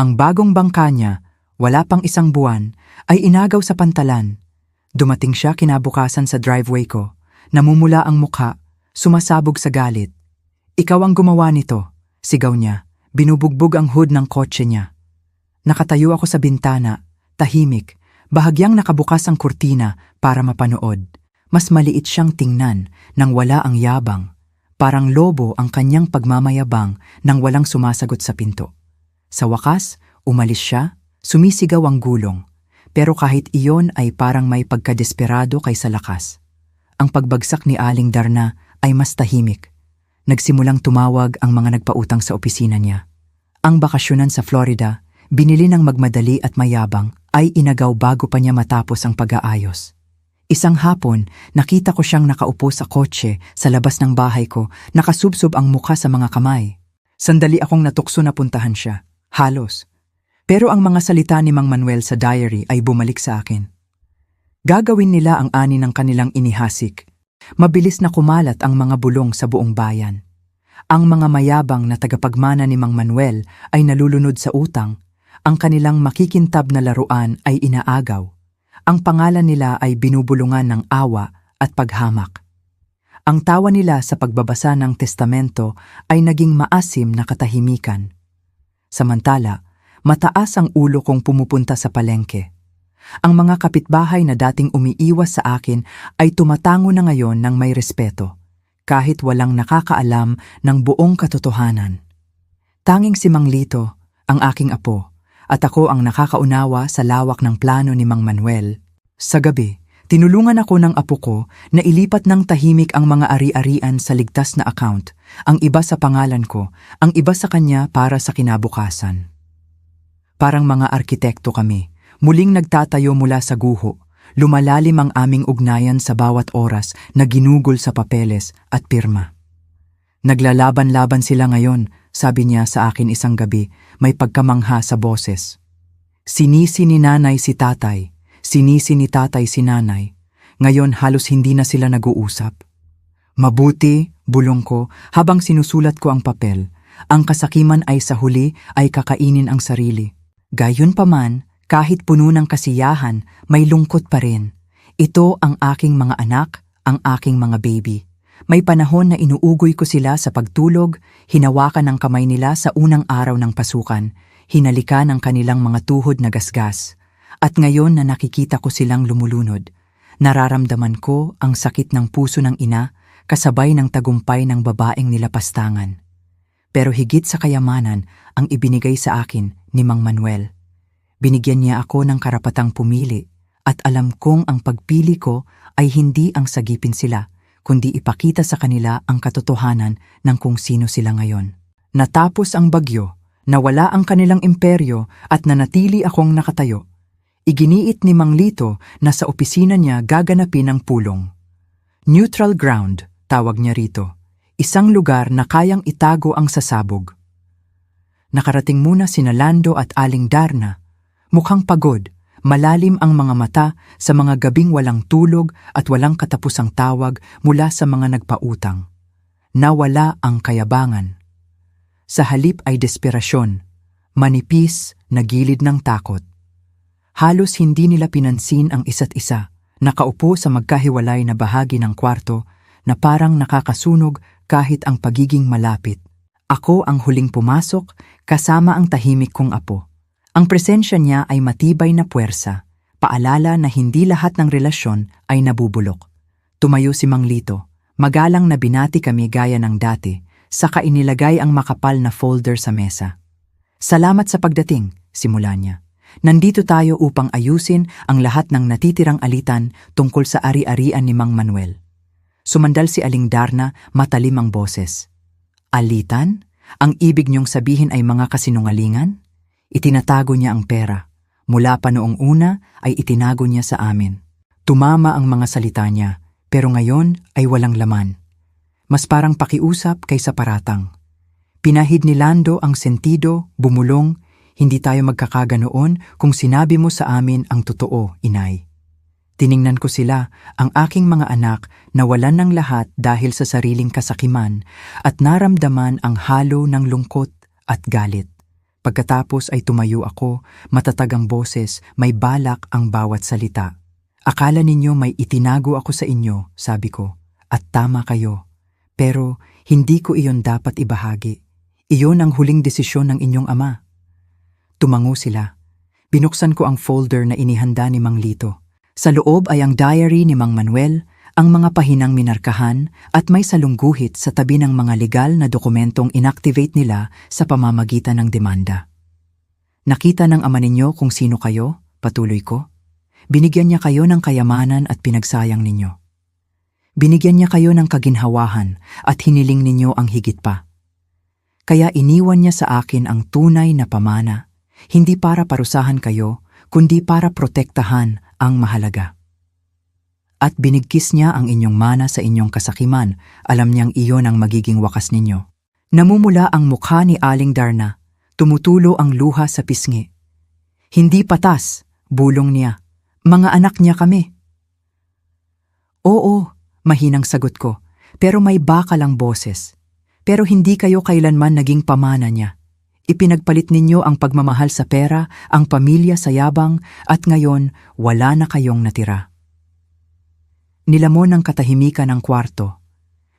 Ang bagong bangka niya, wala pang isang buwan, ay inagaw sa pantalan. Dumating siya kinabukasan sa driveway ko, namumula ang mukha, sumasabog sa galit. "Ikaw ang gumawa nito," sigaw niya, binubugbog ang hood ng kotse niya. Nakatayo ako sa bintana, tahimik, bahagyang nakabukas ang kurtina para mapanood. Mas maliit siyang tingnan nang wala ang yabang. Parang lobo ang kanyang pagmamayabang nang walang sumasagot sa pinto. Sa wakas, umalis siya, sumisigaw ang gulong. Pero kahit iyon ay parang may pagkadesperado kaysa lakas. Ang pagbagsak ni Aling Darna ay mas tahimik. Nagsimulang tumawag ang mga nagpautang sa opisina niya. Ang bakasyonan sa Florida, binili ng magmadali at mayabang, ay inagaw bago pa niya matapos ang pag-aayos. Isang hapon, nakita ko siyang nakaupo sa kotse sa labas ng bahay ko, nakasubsob ang mukha sa mga kamay. Sandali akong natukso na puntahan siya. Halos. Pero ang mga salita ni Mang Manuel sa diary ay bumalik sa akin. Gagawin nila ang ani ng kanilang inihasik. Mabilis na kumalat ang mga bulong sa buong bayan. Ang mga mayabang na tagapagmana ni Mang Manuel ay nalulunod sa utang. Ang kanilang makikintab na laruan ay inaagaw. Ang pangalan nila ay binubulungan ng awa at paghamak. Ang tawa nila sa pagbabasa ng testamento ay naging maasim na katahimikan. Samantala, mataas ang ulo kong pumupunta sa palengke. Ang mga kapitbahay na dating umiiwas sa akin ay tumatango na ngayon ng may respeto, kahit walang nakakaalam ng buong katotohanan. Tanging si Mang Lito, ang aking apo, at ako ang nakakaunawa sa lawak ng plano ni Mang Manuel. Sa gabi, tinulungan ako ng apo ko na ilipat ng tahimik ang mga ari-arian sa ligtas na account, ang iba sa pangalan ko, ang iba sa kanya para sa kinabukasan. Parang mga arkitekto kami, muling nagtatayo mula sa guho, lumalalim ang aming ugnayan sa bawat oras na ginugol sa papeles at pirma. Naglalaban-laban sila ngayon, sabi niya sa akin isang gabi, may pagkamangha sa boses. Sinisi ni nanay si tatay, sinisi ni tatay si nanay. Ngayon halos hindi na sila nag-uusap. Mabuti, bulong ko, habang sinusulat ko ang papel. Ang kasakiman ay sa huli ay kakainin ang sarili. Gayunpaman, kahit puno ng kasiyahan, may lungkot pa rin. Ito ang aking mga anak, ang aking mga baby. May panahon na inuugoy ko sila sa pagtulog, hinawakan ng kamay nila sa unang araw ng pasukan, hinalikan ang kanilang mga tuhod na gasgas. At ngayon na nakikita ko silang lumulunod, nararamdaman ko ang sakit ng puso ng ina kasabay ng tagumpay ng babaeng nilapastangan. Pero higit sa kayamanan ang ibinigay sa akin ni Mang Manuel. Binigyan niya ako ng karapatang pumili at alam kong ang pagpili ko ay hindi ang sagipin sila, kundi ipakita sa kanila ang katotohanan ng kung sino sila ngayon. Natapos ang bagyo, nawala ang kanilang imperyo at nanatili akong nakatayo. Iginiit ni Mang Lito na sa opisina niya gaganapin ang pulong. Neutral ground, tawag niya rito. Isang lugar na kayang itago ang sasabog. Nakarating muna sina Lando at Aling Darna. Mukhang pagod, malalim ang mga mata sa mga gabing walang tulog at walang katapusang tawag mula sa mga nagpautang. Nawala ang kayabangan. Sa halip ay desperasyon, manipis na gilid ng takot. Halos hindi nila pinansin ang isa't isa, nakaupo sa magkahiwalay na bahagi ng kwarto na parang nakakasunog kahit ang pagiging malapit. Ako ang huling pumasok kasama ang tahimik kong apo. Ang presensya niya ay matibay na puwersa, paalala na hindi lahat ng relasyon ay nabubulok. Tumayo si Mang Lito, magalang na binati kami gaya ng dati, saka inilagay ang makapal na folder sa mesa. Salamat sa pagdating, simula niya. Nandito tayo upang ayusin ang lahat ng natitirang alitan tungkol sa ari-arian ni Mang Manuel. Sumandal si Aling Darna, matalim ang boses. Alitan? Ang ibig niyong sabihin ay mga kasinungalingan? Itinatago niya ang pera. Mula pa noong una ay itinago niya sa amin. Tumama ang mga salita niya, pero ngayon ay walang laman. Mas parang pakiusap kaysa paratang. Pinahid ni Lando ang sentido, bumulong, hindi tayo magkakaganoon kung sinabi mo sa amin ang totoo, inay. Tiningnan ko sila, ang aking mga anak, nawalan ng lahat dahil sa sariling kasakiman at naramdaman ang halo ng lungkot at galit. Pagkatapos ay tumayo ako, matatag ang boses, may balak ang bawat salita. Akala ninyo may itinago ako sa inyo, sabi ko, at tama kayo. Pero hindi ko iyon dapat ibahagi. Iyon ang huling desisyon ng inyong ama. Tumango sila. Binuksan ko ang folder na inihanda ni Mang Lito. Sa loob ay ang diary ni Mang Manuel, ang mga pahinang minarkahan at may salungguhit sa tabi ng mga legal na dokumentong inactivate nila sa pamamagitan ng demanda. Nakita ng ama ninyo kung sino kayo, patuloy ko. Binigyan niya kayo ng kayamanan at pinagsayang ninyo. Binigyan niya kayo ng kaginhawahan at hiniling ninyo ang higit pa. Kaya iniwan niya sa akin ang tunay na pamana, hindi para parusahan kayo, kundi para protektahan ang mahalaga. At binigkis niya ang inyong mana sa inyong kasakiman, alam niyang iyon ang magiging wakas ninyo. Namumula ang mukha ni Aling Darna, tumutulo ang luha sa pisngi. Hindi patas, bulong niya. Mga anak niya kami. Oo, mahinang sagot ko, pero may bakal ang boses. Pero hindi kayo kailanman naging pamana niya. Ipinagpalit ninyo ang pagmamahal sa pera, ang pamilya sa yabang, at ngayon wala na kayong natira. Nilamon ng katahimikan ang kwarto.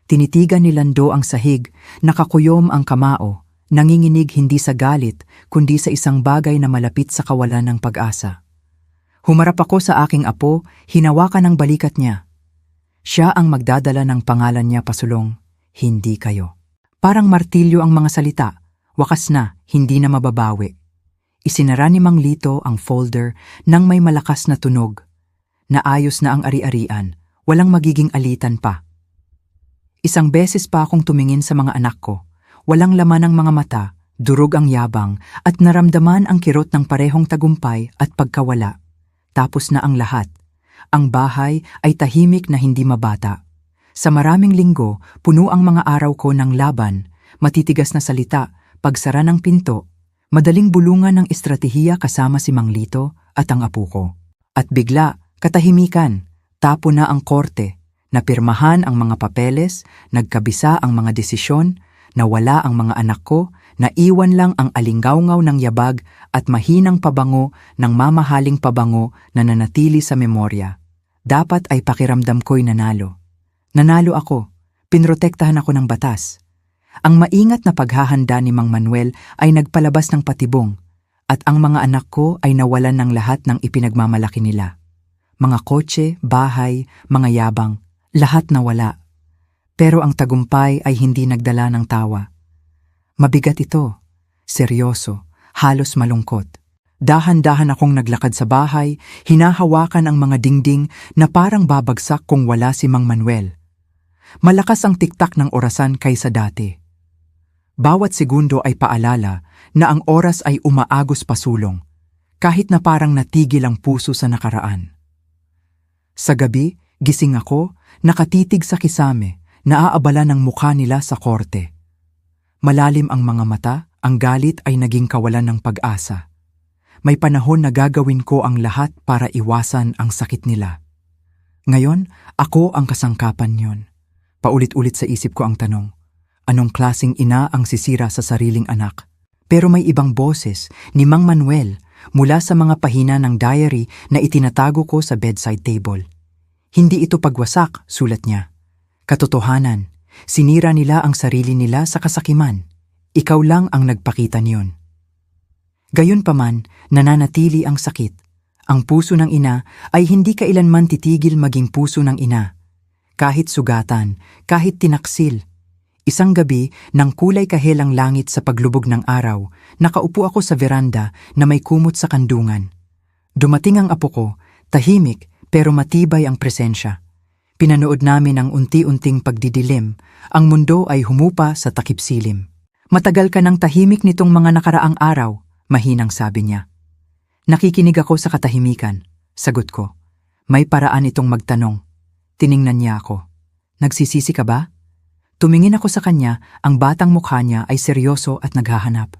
Tinitigan ni Lando ang sahig, nakakuyom ang kamao, nanginginig hindi sa galit, kundi sa isang bagay na malapit sa kawalan ng pag-asa. Humarap ako sa aking apo, hinawakan ang balikat niya. Siya ang magdadala ng pangalan niya pasulong, hindi kayo. Parang martilyo ang mga salita, wakas na, hindi na mababawi. Isinara ni Mang Lito ang folder nang may malakas na tunog. Naayos na ang ari-arian, walang magiging alitan pa. Isang beses pa akong tumingin sa mga anak ko, walang laman ang mga mata, durog ang yabang, at naramdaman ang kirot ng parehong tagumpay at pagkawala. Tapos na ang lahat. Ang bahay ay tahimik na hindi mabata. Sa maraming linggo, puno ang mga araw ko ng laban, matitigas na salita, pagsara ng pinto, madaling bulungan ng estratehiya kasama si Mang Lito at ang apo ko. At bigla, katahimikan, tapo na ang korte, napirmahan ang mga papeles, nagkabisa ang mga desisyon, nawala ang mga anak ko, naiwan lang ang alinggawngaw ng yabag at mahinang pabango ng mamahaling pabango na nanatili sa memorya. Dapat ay pakiramdam ko'y nanalo. Nanalo ako, pinrotektahan ako ng batas. Ang maingat na paghahanda ni Mang Manuel ay nagpalabas ng patibong, at ang mga anak ko ay nawalan ng lahat ng ipinagmamalaki nila. Mga kotse, bahay, mga yabang, lahat nawala. Pero ang tagumpay ay hindi nagdala ng tawa. Mabigat ito, seryoso, halos malungkot. Dahan-dahan akong naglakad sa bahay, hinahawakan ang mga dingding na parang babagsak kung wala si Mang Manuel. Malakas ang tiktak ng orasan kaysa dati. Bawat segundo ay paalala na ang oras ay umaagos pasulong, kahit na parang natigil ang puso sa nakaraan. Sa gabi, gising ako, nakatitig sa kisame, naaabala ng mukha nila sa korte. Malalim ang mga mata, ang galit ay naging kawalan ng pag-asa. May panahon na gagawin ko ang lahat para iwasan ang sakit nila. Ngayon, ako ang kasangkapan niyon. Paulit-ulit sa isip ko ang tanong, anong klaseng ina ang sisira sa sariling anak? Pero may ibang boses ni Mang Manuel mula sa mga pahina ng diary na itinatago ko sa bedside table. Hindi ito pagwasak, sulat niya. Katotohanan, sinira nila ang sarili nila sa kasakiman. Ikaw lang ang nagpakita niyon. Gayunpaman, nananatili ang sakit. Ang puso ng ina ay hindi kailanman titigil maging puso ng ina. Kahit sugatan, kahit tinaksil, Isang gabi, nang kulay kahel ang langit sa paglubog ng araw, nakaupo ako sa veranda na may kumot sa kandungan. Dumating ang apo ko, tahimik pero matibay ang presensya. Pinanood namin ang unti-unting pagdidilim, ang mundo ay humupa sa takip silim. Matagal ka ng tahimik nitong mga nakaraang araw, mahinang sabi niya. Nakikinig ako sa katahimikan, sagot ko. May paraan itong magtanong. Tiningnan niya ako. Nagsisisi ka ba? Tumingin ako sa kanya, ang batang mukha niya ay seryoso at naghahanap.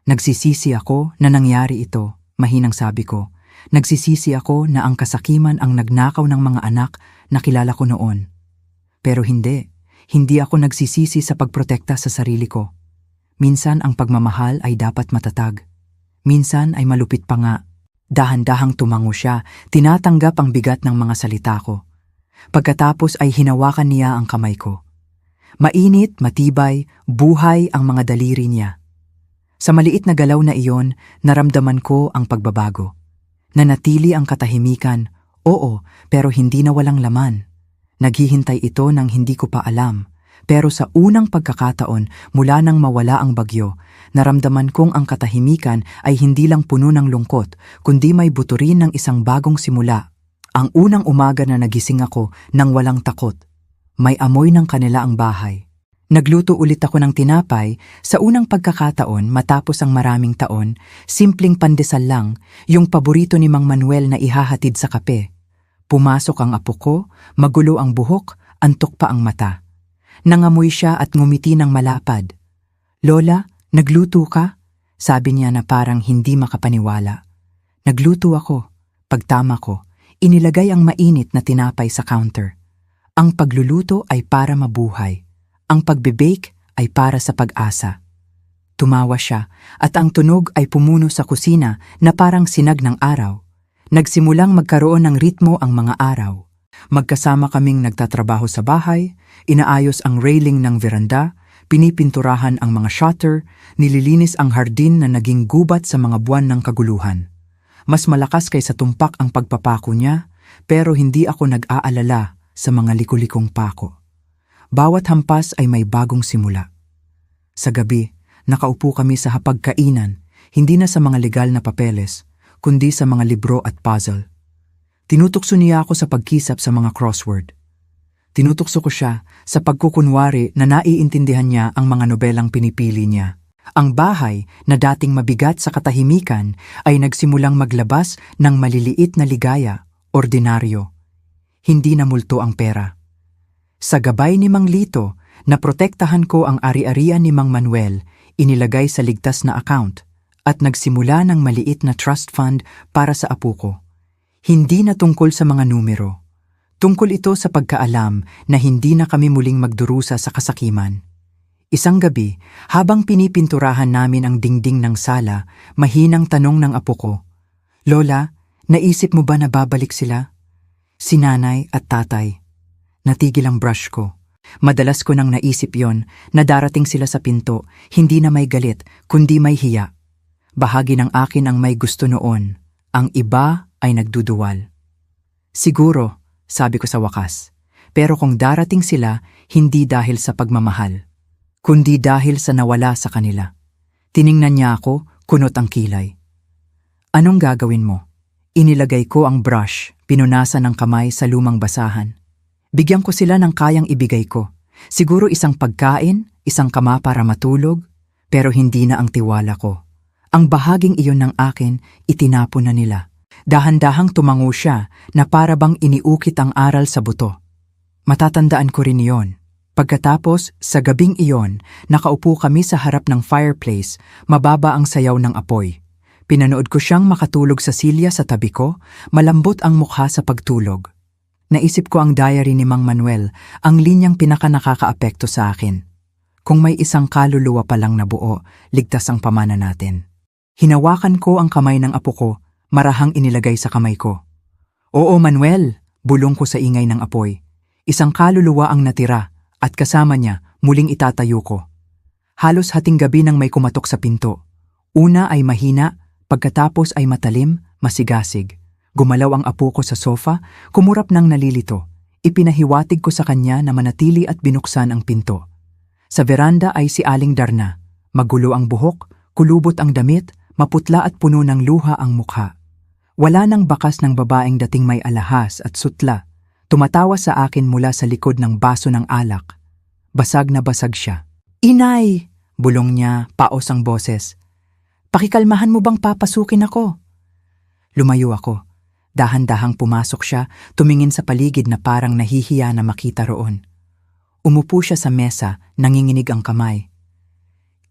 Nagsisisi ako na nangyari ito, mahinang sabi ko. Nagsisisi ako na ang kasakiman ang nagnakaw ng mga anak na kilala ko noon. Pero hindi ako nagsisisi sa pagprotekta sa sarili ko. Minsan ang pagmamahal ay dapat matatag. Minsan ay malupit pa nga. Dahan-dahang tumango siya, tinatanggap ang bigat ng mga salita ko. Pagkatapos ay hinawakan niya ang kamay ko. Mainit, matibay, buhay ang mga daliri niya. Sa maliit na galaw na iyon, naramdaman ko ang pagbabago. Nanatili ang katahimikan, oo, pero hindi na walang laman. Naghihintay ito nang hindi ko pa alam. Pero sa unang pagkakataon, mula nang mawala ang bagyo, naramdaman kong ang katahimikan ay hindi lang puno ng lungkot, kundi may buturin ng isang bagong simula. Ang unang umaga na nagising ako nang walang takot. May amoy ng kanila ang bahay. Nagluto ulit ako ng tinapay sa unang pagkakataon matapos ang maraming taon, simpleng pandesal lang, yung paborito ni Mang Manuel na ihahatid sa kape. Pumasok ang apo ko, magulo ang buhok, antok pa ang mata. Nangamoy siya at ngumiti ng malapad. Lola, nagluto ka? Sabi niya na parang hindi makapaniwala. Nagluto ako. Pagtama ko, inilagay ang mainit na tinapay sa counter. Ang pagluluto ay para mabuhay. Ang pagbe-bake ay para sa pag-asa. Tumawa siya at ang tunog ay pumuno sa kusina na parang sinag ng araw. Nagsimulang magkaroon ng ritmo ang mga araw. Magkasama kaming nagtatrabaho sa bahay, inaayos ang railing ng veranda, pinipinturahan ang mga shutter, nililinis ang hardin na naging gubat sa mga buwan ng kaguluhan. Mas malakas kaysa tumpak ang pagpapako niya, pero hindi ako nag-aalala sa mga likulikong pako. Bawat hampas ay may bagong simula. Sa gabi, nakaupo kami sa hapagkainan, hindi na sa mga legal na papeles, kundi sa mga libro at puzzle. Tinutukso niya ako sa pagkisap sa mga crossword. Tinutukso ko siya sa pagkukunwari na naiintindihan niya ang mga nobelang pinipili niya. Ang bahay na dating mabigat sa katahimikan ay nagsimulang maglabas ng maliliit na ligaya, ordinaryo. Hindi na multo ang pera. Sa gabay ni Mang Lito, naprotektahan ko ang ari-arian ni Mang Manuel, inilagay sa ligtas na account, at nagsimula ng maliit na trust fund para sa apo ko. Hindi na tungkol sa mga numero. Tungkol ito sa pagkaalam na hindi na kami muling magdurusa sa kasakiman. Isang gabi, habang pinipinturahan namin ang dingding ng sala, mahinang tanong ng apo ko, Lola, naisip mo ba na babalik sila? Si nanay at tatay. Natigil ang brush ko. Madalas ko nang naisip yon na darating sila sa pinto, hindi na may galit, kundi may hiya. Bahagi ng akin ang may gusto noon, ang iba ay nagduduwal. Siguro, sabi ko sa wakas, pero kung darating sila, hindi dahil sa pagmamahal, kundi dahil sa nawala sa kanila. Tiningnan niya ako, kunot ang kilay. Anong gagawin mo? Inilagay ko ang brush, pinunasan ng kamay sa lumang basahan. Bigyan ko sila ng kayang ibigay ko. Siguro isang pagkain, isang kama para matulog, pero hindi na ang tiwala ko. Ang bahaging iyon ng akin, itinapon na nila. Dahan-dahang tumango siya na para bang iniukit ang aral sa buto. Matatandaan ko rin iyon. Pagkatapos, sa gabing iyon, nakaupo kami sa harap ng fireplace, mababa ang sayaw ng apoy. Pinanood ko siyang makatulog sa silya sa tabi ko, malambot ang mukha sa pagtulog. Naisip ko ang diary ni Mang Manuel, ang linyang pinakanakakaapekto sa akin. Kung may isang kaluluwa pa lang na buo, ligtas ang pamana natin. Hinawakan ko ang kamay ng apo ko, marahang inilagay sa kamay ko. Oo Manuel, bulong ko sa ingay ng apoy. Isang kaluluwa ang natira, at kasama niya, muling itatayo ko. Halos hating gabi nang may kumatok sa pinto. Una ay mahina, pagkatapos ay matalim, masigasig. Gumalaw ang apo ko sa sofa, kumurap ng nalilito. Ipinahiwatig ko sa kanya na manatili at binuksan ang pinto. Sa veranda ay si Aling Darna. Magulo ang buhok, kulubot ang damit, maputla at puno ng luha ang mukha. Wala nang bakas ng babaeng dating may alahas at sutla. Tumatawa sa akin mula sa likod ng baso ng alak. Basag na basag siya. "Inay!" bulong niya, paos ang boses. "Pakikalmahan mo bang papasukin ako?" Lumayo ako. Dahan-dahang pumasok siya, tumingin sa paligid na parang nahihiya na makita roon. Umupo siya sa mesa, nanginginig ang kamay.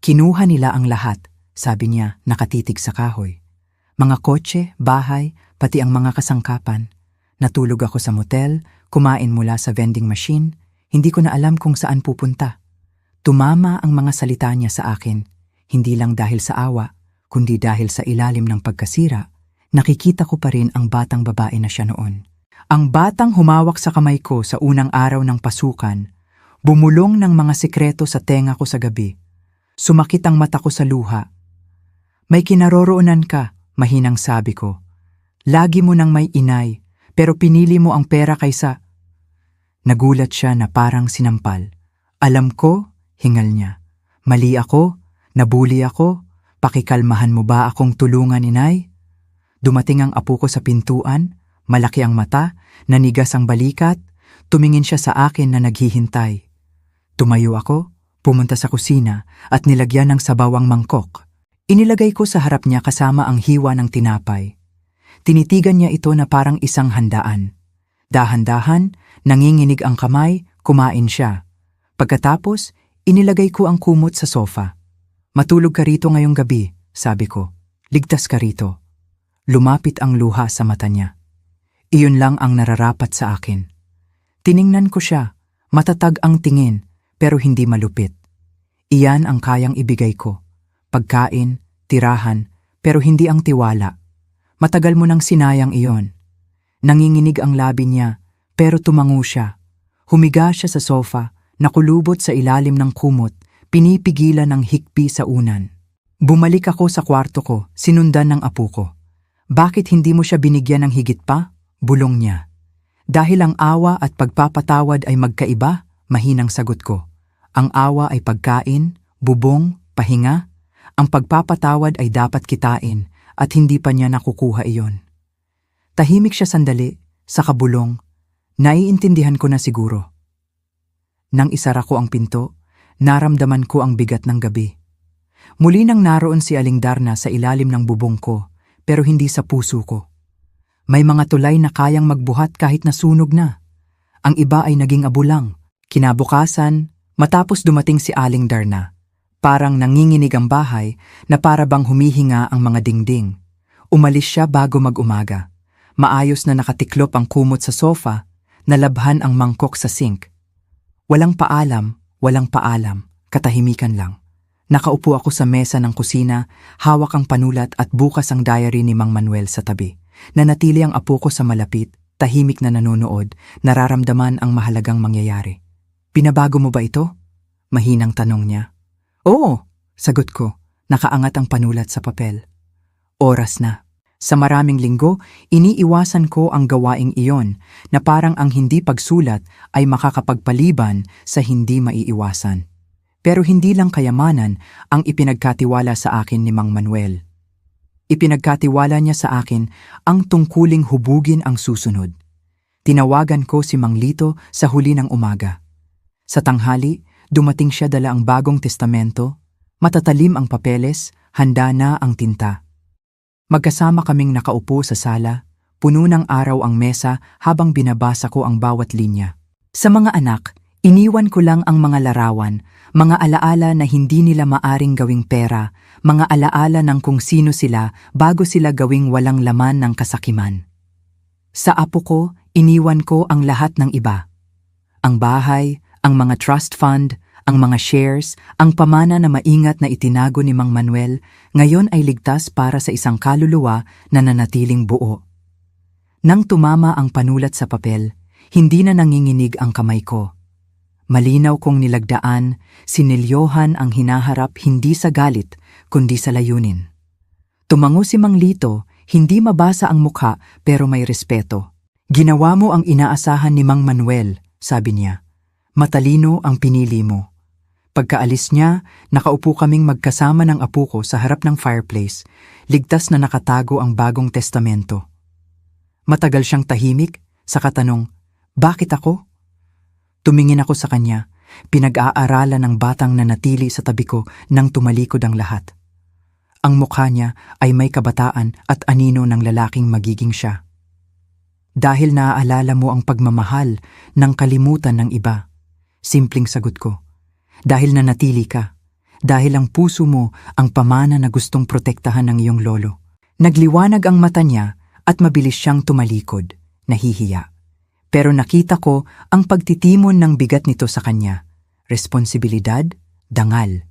"Kinuha nila ang lahat," sabi niya, nakatitig sa kahoy. "Mga kotse, bahay, pati ang mga kasangkapan. Natulog ako sa motel, kumain mula sa vending machine, hindi ko na alam kung saan pupunta." Tumama ang mga salita niya sa akin, hindi lang dahil sa awa, kundi dahil sa ilalim ng pagkasira. Nakikita ko pa rin ang batang babae na siya noon. Ang batang humawak sa kamay ko sa unang araw ng pasukan, bumulong ng mga sekreto sa tenga ko sa gabi. Sumakit ang mata ko sa luha. "May kinaroroonan ka," mahinang sabi ko. "Lagi mo nang may inay, pero pinili mo ang pera kaysa..." Nagulat siya na parang sinampal. "Alam ko," hingal niya. "Mali ako, nabuli ako, pakikalmahan mo ba akong tulungan, inay?" Dumating ang apo ko sa pintuan, malaki ang mata, nanigas ang balikat, tumingin siya sa akin na naghihintay. Tumayo ako, pumunta sa kusina at nilagyan ng sabaw ang mangkok. Inilagay ko sa harap niya kasama ang hiwa ng tinapay. Tinitigan niya ito na parang isang handaan. Dahan-dahan, nanginginig ang kamay, kumain siya. Pagkatapos, inilagay ko ang kumot sa sofa. "Matulog ka rito ngayong gabi," sabi ko. "Ligtas ka rito." Lumapit ang luha sa mata niya. Iyon lang ang nararapat sa akin. Tiningnan ko siya, matatag ang tingin, pero hindi malupit. Iyan ang kayang ibigay ko. Pagkain, tirahan, pero hindi ang tiwala. Matagal mo nang sinayang iyon. Nanginginig ang labi niya, pero tumango siya. Humiga siya sa sofa, nakulubot sa ilalim ng kumot, pinipigilan ng hikbi sa unan. Bumalik ako sa kwarto ko, sinundan ng apo ko. "Bakit hindi mo siya binigyan ng higit pa?" bulong niya. "Dahil ang awa at pagpapatawad ay magkaiba," mahinang sagot ko. "Ang awa ay pagkain, bubong, pahinga. Ang pagpapatawad ay dapat kitain at hindi pa niya nakukuha iyon." Tahimik siya sandali, saka bulong, "Naiintindihan ko na siguro." Nang isara ko ang pinto, naramdaman ko ang bigat ng gabi. Muli nang naroon si Aling Darna sa ilalim ng bubong ko, pero hindi sa puso ko. May mga tulay na kayang magbuhat kahit nasunog na. Ang iba ay naging abo lang. Kinabukasan, matapos dumating si Aling Darna, parang nanginginig ang bahay na para bang humihinga ang mga dingding. Umalis siya bago mag-umaga. Maayos na nakatiklop ang kumot sa sofa, nalabhan ang mangkok sa sink. Walang paalam, katahimikan lang. Nakaupo ako sa mesa ng kusina, hawak ang panulat at bukas ang diary ni Mang Manuel sa tabi. Nanatili ang apo ko sa malapit, tahimik na nanonood, nararamdaman ang mahalagang mangyayari. "Pinabago mo ba ito?" mahinang tanong niya. "Oo," sagot ko, nakaangat ang panulat sa papel. Oras na. Sa maraming linggo, iniiwasan ko ang gawaing iyon na parang ang hindi pagsulat ay makakapagpaliban sa hindi maiiwasan. Pero hindi lang kayamanan ang ipinagkatiwala sa akin ni Mang Manuel. Ipinagkatiwala niya sa akin ang tungkuling hubugin ang susunod. Tinawagan ko si Mang Lito sa huli ng umaga. Sa tanghali, dumating siya dala ang bagong testamento, matatalim ang papeles, handa na ang tinta. Magkasama kaming nakaupo sa sala, puno ng araw ang mesa habang binabasa ko ang bawat linya. Sa mga anak, iniwan ko lang ang mga larawan, mga alaala na hindi nila maaring gawing pera, mga alaala ng kung sino sila bago sila gawing walang laman ng kasakiman. Sa apo ko, iniwan ko ang lahat ng iba. Ang bahay, ang mga trust fund, ang mga shares, ang pamana na maingat na itinago ni Mang Manuel, ngayon ay ligtas para sa isang kaluluwa na nanatiling buo. Nang tumama ang panulat sa papel, hindi na nanginginig ang kamay ko. Malinaw kong nilagdaan, sinilyohan ang hinaharap hindi sa galit, kundi sa layunin. Tumango si Mang Lito, hindi mabasa ang mukha pero may respeto. "Ginawa mo ang inaasahan ni Mang Manuel," sabi niya. "Matalino ang pinili mo. Pagkaalis niya, nakaupo kaming magkasama ng apo ko sa harap ng fireplace, ligtas na nakatago ang bagong testamento. Matagal siyang tahimik, saka tanong, "Bakit ako?" Tumingin ako sa kanya, pinag-aaralan ng batang nanatili sa tabi ko nang tumalikod ang lahat. Ang mukha niya ay may kabataan at anino ng lalaking magiging siya. "Dahil naaalala mo ang pagmamahal ng kalimutan ng iba." Simpleng sagot ko. "Dahil nanatili ka. Dahil ang puso mo ang pamana na gustong protektahan ng iyong lolo." Nagliwanag ang mata niya at mabilis siyang tumalikod, nahihiya. Pero nakita ko ang pagtitimon ng bigat nito sa kanya. Responsibilidad, dangal.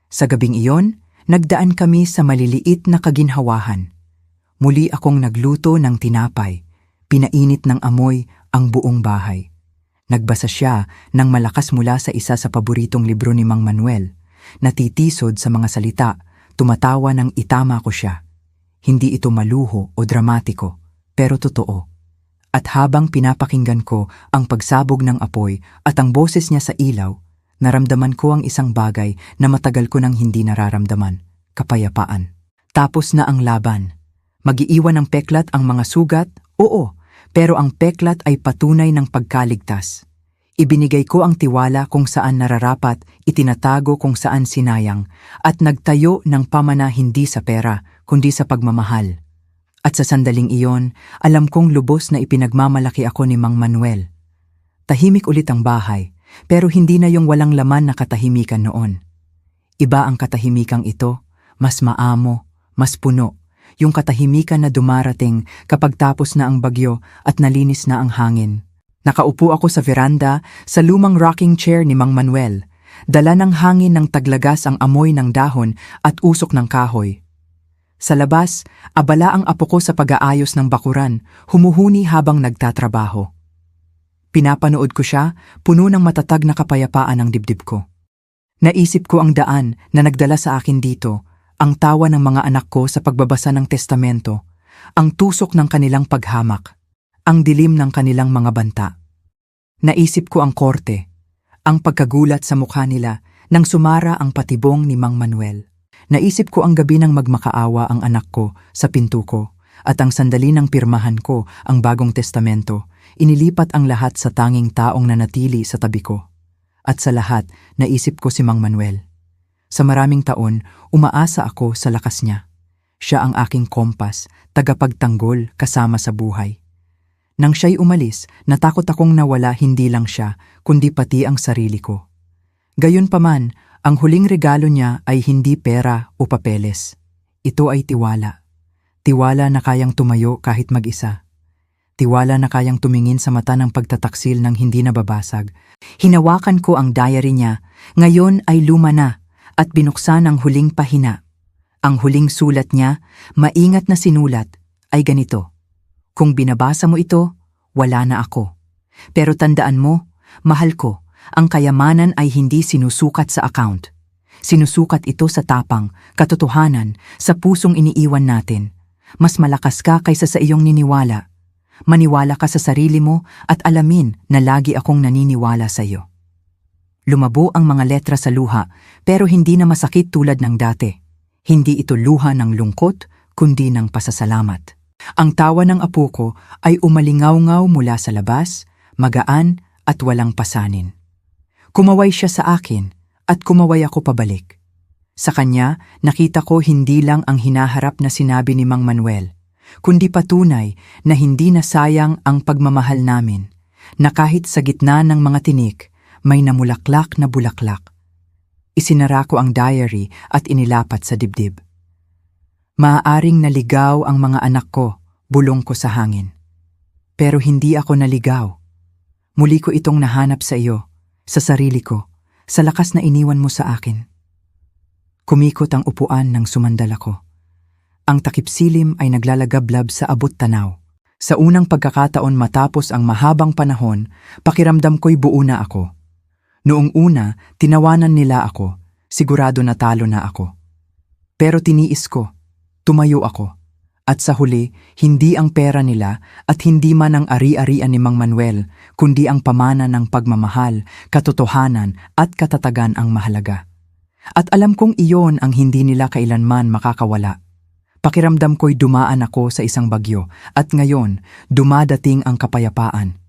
Sa gabing iyon, nagdaan kami sa maliliit na kaginhawahan. Muli akong nagluto ng tinapay, pinainit ng amoy ang buong bahay. Nagbasa siya ng malakas mula sa isa sa paboritong libro ni Mang Manuel. Natitisod sa mga salita, tumatawa ng itama ko siya. Hindi ito maluho o dramatiko, pero totoo. At habang pinapakinggan ko ang pagsabog ng apoy at ang boses niya sa ilaw, naramdaman ko ang isang bagay na matagal ko nang hindi nararamdaman, kapayapaan. Tapos na ang laban. Mag-iiwan ng peklat ang mga sugat, oo, pero ang peklat ay patunay ng pagkaligtas. Ibinigay ko ang tiwala kung saan nararapat, itinatago kung saan sinayang, at nagtayo ng pamana hindi sa pera, kundi sa pagmamahal. At sa sandaling iyon, alam kong lubos na ipinagmamalaki ako ni Mang Manuel. Tahimik ulit ang bahay, pero hindi na yung walang laman na katahimikan noon. Iba ang katahimikang ito, mas maamo, mas puno. Yung katahimikan na dumarating kapag tapos na ang bagyo at nalinis na ang hangin. Nakaupo ako sa veranda sa lumang rocking chair ni Mang Manuel. Dala ng hangin ng taglagas ang amoy ng dahon at usok ng kahoy. Sa labas, abala ang apo ko sa pag-aayos ng bakuran, humuhuni habang nagtatrabaho. Pinapanood ko siya, puno ng matatag na kapayapaan ang dibdib ko. Naisip ko ang daan na nagdala sa akin dito, ang tawa ng mga anak ko sa pagbabasa ng testamento, ang tusok ng kanilang paghamak, ang dilim ng kanilang mga banta. Naisip ko ang korte, ang pagkagulat sa mukha nila nang sumara ang patibong ni Mang Manuel. Naisip ko ang gabi nang magmakaawa ang anak ko sa pinto ko at ang sandali ng pirmahan ko ang bagong testamento, inilipat ang lahat sa tanging taong nanatili sa tabi ko. At sa lahat, naisip ko si Mang Manuel. Sa maraming taon, umaasa ako sa lakas niya. Siya ang aking kompas, tagapagtanggol kasama sa buhay. Nang siya'y umalis, natakot akong nawala hindi lang siya, kundi pati ang sarili ko. Gayunpaman, ang huling regalo niya ay hindi pera o papeles. Ito ay tiwala. Tiwala na kayang tumayo kahit mag-isa. Tiwala na kayang tumingin sa mata ng pagtataksil ng hindi nababasag. Hinawakan ko ang diary niya, ngayon ay luma na, at binuksan ang huling pahina. Ang huling sulat niya, maingat na sinulat, ay ganito. Kung binabasa mo ito, wala na ako. Pero tandaan mo, mahal ko, ang kayamanan ay hindi sinusukat sa account. Sinusukat ito sa tapang, katotohanan, sa pusong iniiwan natin. Mas malakas ka kaysa sa iyong niniwala. Maniwala ka sa sarili mo at alamin na lagi akong naniniwala sa iyo. Lumabo ang mga letra sa luha, pero hindi na masakit tulad ng dati. Hindi ito luha ng lungkot, kundi ng pasasalamat. Ang tawa ng apo ko ay umalingaw-ngaw mula sa labas, magaan at walang pasanin. Kumaway siya sa akin at kumaway ako pabalik. Sa kanya, nakita ko hindi lang ang hinaharap na sinabi ni Mang Manuel, kundi patunay na hindi na sayang ang pagmamahal namin, na kahit sa gitna ng mga tinik, may namulaklak na bulaklak. Isinara ko ang diary at inilapat sa dibdib. Maaaring naligaw ang mga anak ko, bulong ko sa hangin. Pero hindi ako naligaw. Muli ko itong nahanap sa iyo, sa sarili ko, sa lakas na iniwan mo sa akin. Kumikot ang upuan ng sumandal ako. Ang takip-silim ay naglalagablab sa abot tanaw. Sa unang pagkakataon matapos ang mahabang panahon, pakiramdam ko'y buo na ako. Noong una, tinawanan nila ako, sigurado na talo na ako. Pero tiniis ko, tumayo ako. At sa huli, hindi ang pera nila at hindi man ang ari-arian ni Mang Manuel, kundi ang pamana ng pagmamahal, katotohanan at katatagan ang mahalaga. At alam kong iyon ang hindi nila kailanman makakawala. Pakiramdam ko'y dumaan ako sa isang bagyo at ngayon dumadating ang kapayapaan.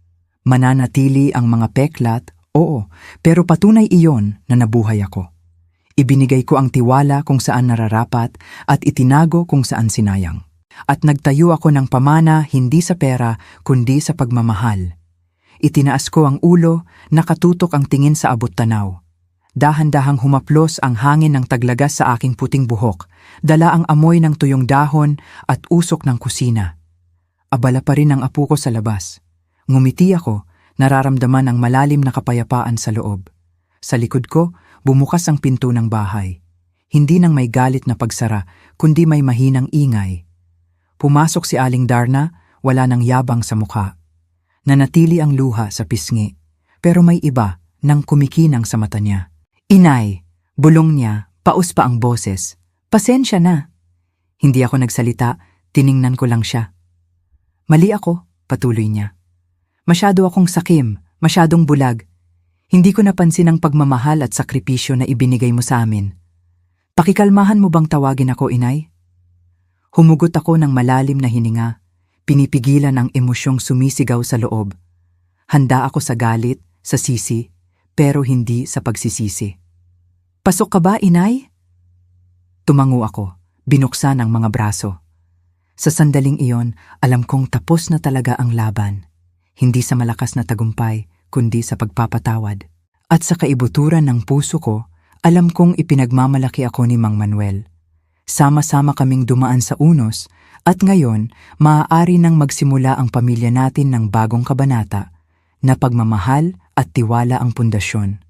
Mananatili ang mga peklat, oo, pero patunay iyon na nabuhay ako. Ibinigay ko ang tiwala kung saan nararapat at itinago kung saan sinayang. At nagtayo ako ng pamana hindi sa pera kundi sa pagmamahal. Itinaas ko ang ulo, nakatutok ang tingin sa abot-tanaw. Dahan-dahang humaplos ang hangin ng taglagas sa aking puting buhok, dala ang amoy ng tuyong dahon at usok ng kusina. Abala pa rin ang apo ko sa labas. Ngumiti ako, nararamdaman ang malalim na kapayapaan sa loob. Sa likod ko, bumukas ang pinto ng bahay. Hindi nang may galit na pagsara, kundi may mahinang ingay. Pumasok si Aling Darna, wala nang yabang sa mukha. Nanatili ang luha sa pisngi, pero may iba nang kumikinang sa mata niya. "Inay," bulong niya, paus pa ang boses. "Pasensya na." Hindi ako nagsalita, tiningnan ko lang siya. "Mali ako," patuloy niya. "Masyado akong sakim, masyadong bulag. Hindi ko napansin ang pagmamahal at sakripisyo na ibinigay mo sa amin. Pakikalmahan mo bang tawagin ako, Inay?" Humugot ako ng malalim na hininga, pinipigilan ang emosyong sumisigaw sa loob. Handa ako sa galit, sa sisi, pero hindi sa pagsisisi. "Pasok ka ba, Inay?" Tumango ako, binuksan ang mga braso. Sa sandaling iyon, alam kong tapos na talaga ang laban. Hindi sa malakas na tagumpay, kundi sa pagpapatawad. At sa kaibuturan ng puso ko, alam kong ipinagmamalaki ako ni Mang Manuel. Sama-sama kaming dumaan sa unos at ngayon maaari nang magsimula ang pamilya natin ng bagong kabanata na pagmamahal at tiwala ang pundasyon.